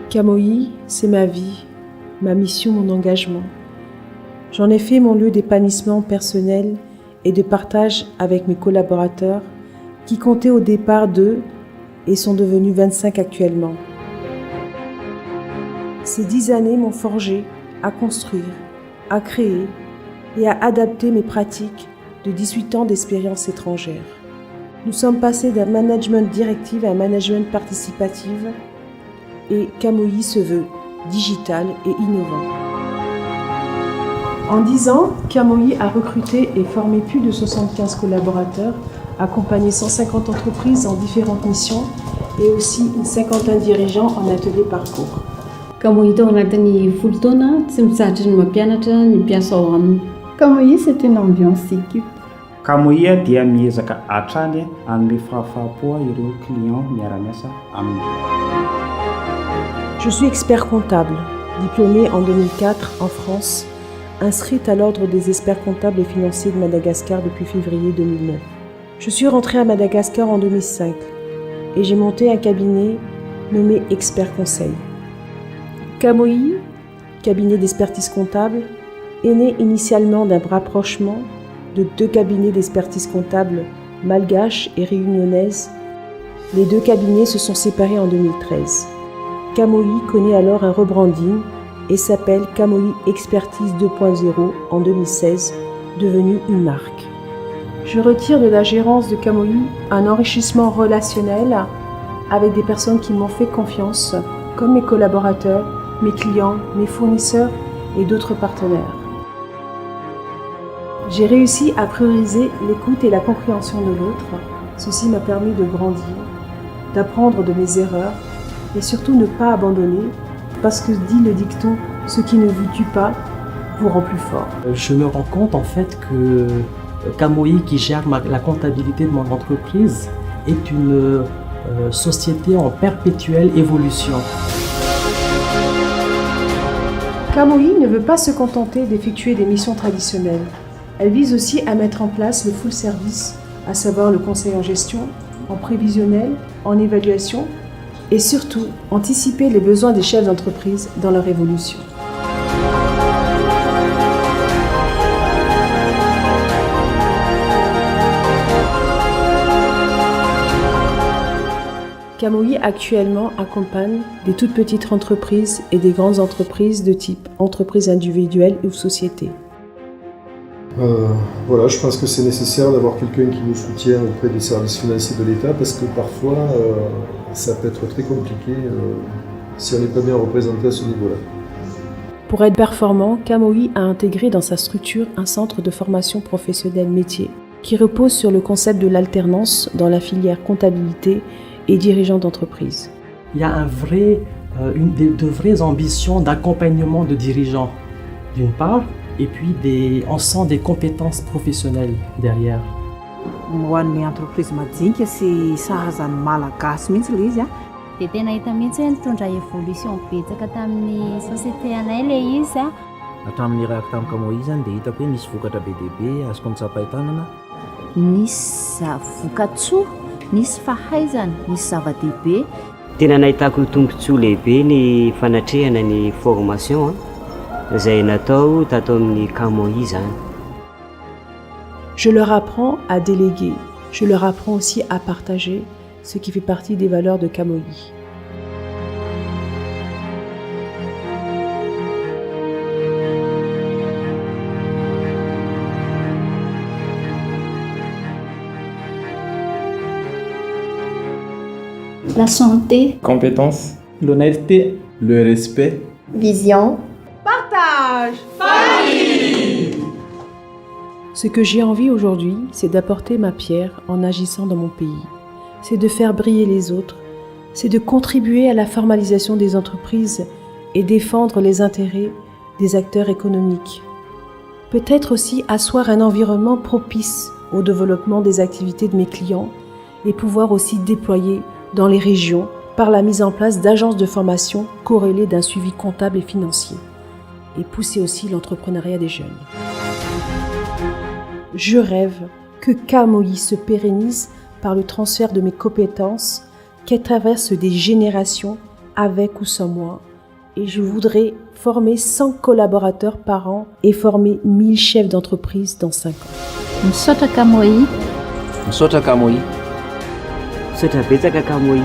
Kamoi, c'est ma vie, ma mission, mon engagement. J'en ai fait mon lieu d'épanouissement personnel et de partage avec mes collaborateurs qui comptaient au départ 2 et sont devenus 25 actuellement. Ces 10 années m'ont forgé à construire, à créer et à adapter mes pratiques de 18 ans d'expérience étrangère. Nous sommes passés d'un management directif à un management participatif et Kamoi se veut digital et innovant. En 10 ans, Kamoi a recruté et formé plus de 75 collaborateurs, accompagné 150 entreprises en différentes missions et aussi une cinquantaine de dirigeants en atelier parcours. Kamoi tao agnatin'ny folo taona tsy mitsahatra ny mampianatra ny mpiasa ao aminy. Kamoi, c'est une ambiance équipe. Kamoi dia miezaka hatrany hanome fahafahampo ireo clients miara-miasa aminy. Je suis expert comptable, diplômée en 2004 en France, inscrite à l'ordre des experts comptables et financiers de Madagascar depuis février 2009. Je suis rentrée à Madagascar en 2005 et j'ai monté un cabinet nommé Expert Conseil. Kamoi, cabinet d'expertise comptable, est né initialement d'un rapprochement de 2 cabinets d'expertise comptable malgaches et réunionnaises. Les 2 cabinets se sont séparés en 2013. Kamoi connaît alors un rebranding et s'appelle Kamoi Expertise 2.0 en 2016, devenue une marque. Je retire de la gérance de Kamoi un enrichissement relationnel avec des personnes qui m'ont fait confiance, comme mes collaborateurs, mes clients, mes fournisseurs et d'autres partenaires. J'ai réussi à prioriser l'écoute et la compréhension de l'autre. Ceci m'a permis de grandir, d'apprendre de mes erreurs et surtout ne pas abandonner, parce que dit le dicton, ce qui ne vous tue pas vous rend plus fort. Je me rends compte en fait que Kamoi, qui gère la comptabilité de mon entreprise, est une société en perpétuelle évolution. Kamoi ne veut pas se contenter d'effectuer des missions traditionnelles. Elle vise aussi à mettre en place le full service, à savoir le conseil en gestion, en prévisionnel, en évaluation et surtout anticiper les besoins des chefs d'entreprise dans leur évolution. Kamoi actuellement accompagne des toutes petites entreprises et des grandes entreprises de type entreprise individuelle ou société. Voilà, je pense que c'est nécessaire d'avoir quelqu'un qui nous soutient auprès des services financiers de l'État parce que parfois ça peut être très compliqué si on n'est pas bien représenté à ce niveau-là. Pour être performant, Kamoi a intégré dans sa structure un centre de formation professionnelle métier qui repose sur le concept de l'alternance dans la filière comptabilité et dirigeant d'entreprise. Il y a de vraies ambitions d'accompagnement de dirigeants, d'une part, et puis on sent des compétences professionnelles derrière. Ho an'ny entreprise madinika sy sahazan'ny malagasy mihitsy ilay izy a. Dia tena hita mihitsy hoe nitondra évolution betsaka tamin'ny société anay ilay izy a. Hatramin'ny raha tamin'ny Kamoi zany dia hitako hoe nisy vokatra be dia be azoko ny tsapahitanana. Nisy vokatsoa, nisy fahaizana, nisy zava-dehibe. Tena nahitako tombontsoa lehibe ny fanatrehana ny formation izay natao tato amin'ny Kamoi zany. Je leur apprends à déléguer, je leur apprends aussi à partager, ce qui fait partie des valeurs de Kamoi. La santé, compétence, l'honnêteté, le respect, Vision, partage, famille. Ce que j'ai envie aujourd'hui, c'est d'apporter ma pierre en agissant dans mon pays. C'est de faire briller les autres, c'est de contribuer à la formalisation des entreprises et défendre les intérêts des acteurs économiques. Peut-être aussi asseoir un environnement propice au développement des activités de mes clients et pouvoir aussi déployer dans les régions par la mise en place d'agences de formation corrélées d'un suivi comptable et financier et pousser aussi l'entrepreneuriat des jeunes. Je rêve que KMOI se pérennise par le transfert de mes compétences qu'elle traverse des générations avec ou sans moi. Et je voudrais former 100 collaborateurs par an et former 1000 chefs d'entreprise dans 5 ans. Misaotra KMOI. Misaotra KMOI. Misaotra betsaka KMOI.